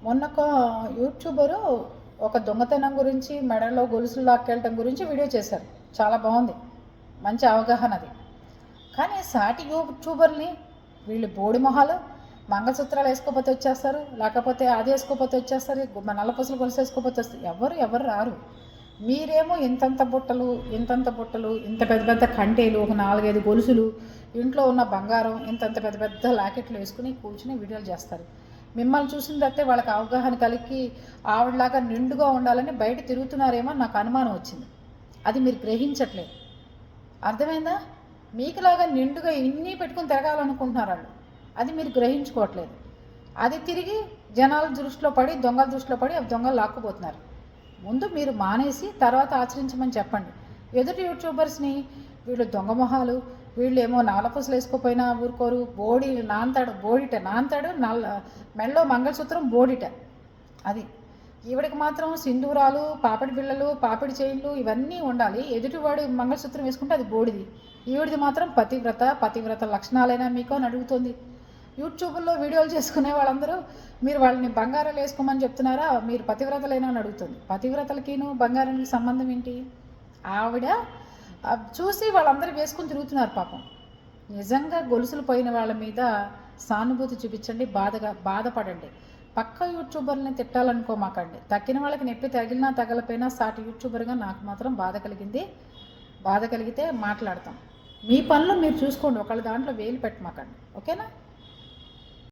మొన్న ఒక యూట్యూబరు ఒక దొంగతనం గురించి మెడలో గొలుసులు లాక్కెళ్ళటం గురించి వీడియో చేశారు. చాలా బాగుంది, మంచి అవగాహన అది. కానీ సాటి యూట్యూబర్ని వీళ్ళు బోడి మొహాలు మంగళసూత్రాలు వేసుకోపోతే వచ్చేస్తారు, లేకపోతే అది వేసుకోపోతే వచ్చేస్తారు, నల్లపూసలు గొలుసు వేసుకోపోతే వస్తారు. ఎవరు రారు. మీరేమో ఇంతంత బుట్టలు ఇంత పెద్ద పెద్ద కంటేలు, ఒక 4-5 గొలుసులు, ఇంట్లో ఉన్న బంగారం ఇంతంత పెద్ద పెద్ద లాకెట్లు వేసుకుని కూర్చుని వీడియోలు చేస్తారు. మిమ్మల్ని చూసిన తర్వాతే వాళ్ళకి అవగాహన కలిగి ఆవిడలాగా నిండుగా ఉండాలని బయట తిరుగుతున్నారేమో నాకు అనుమానం వచ్చింది. అది మీరు గ్రహించట్లేదు. అర్థమైందా? మీకులాగా నిండుగా ఇన్ని పెట్టుకుని తిరగాలనుకుంటున్నారు వాళ్ళు. అది మీరు గ్రహించుకోవట్లేదు. అది తిరిగి జనాల దృష్టిలో పడి, దొంగల దృష్టిలో పడి అవి దొంగలు లాక్కుపోతున్నారు. ముందు మీరు మానేసి తర్వాత ఆచరించమని చెప్పండి. ఎదుటి యూట్యూబర్స్ని వీళ్ళు దొంగ మొహాలు, వీళ్ళు ఏమో నవలపూసలు వేసుకోపోయినా ఊరుకోరు, బోడిట నాంతాడు మెళ్ళో మంగళసూత్రం బోడిట. అది ఈవిడికి మాత్రం సింధూరాలు, పాపిడి బిళ్ళలు, పాపిడి చైన్లు ఇవన్నీ ఉండాలి. ఎదుటివాడు మంగళసూత్రం వేసుకుంటే అది బోడిది. ఈవిడిది మాత్రం పతివ్రత లక్షణాలైనా మీకు అని అడుగుతుంది. యూట్యూబ్లో వీడియోలు చేసుకునే వాళ్ళందరూ మీరు వాళ్ళని బంగారాలు వేసుకోమని చెప్తున్నారా, మీరు పతివ్రతలైనా అని అడుగుతుంది. పతివ్రతలకిను బంగారానికి సంబంధం ఏంటి? ఆవిడ చూసి వాళ్ళందరూ వేసుకుని తిరుగుతున్నారు పాపం. నిజంగా గొలుసులు పోయిన వాళ్ళ మీద సానుభూతి చూపించండి, బాధపడండి. పక్క యూట్యూబర్ని తిట్టాలనుకోమాకండి. తక్కిన వాళ్ళకి నొప్పి తగిలినా తగలపోయినా సాటి యూట్యూబర్గా నాకు మాత్రం బాధ కలిగితే మాట్లాడతాం. మీ పనులు మీరు చూసుకోండి, ఒకళ్ళ దాంట్లో వేలు పెట్టమాకండి. ఓకేనా?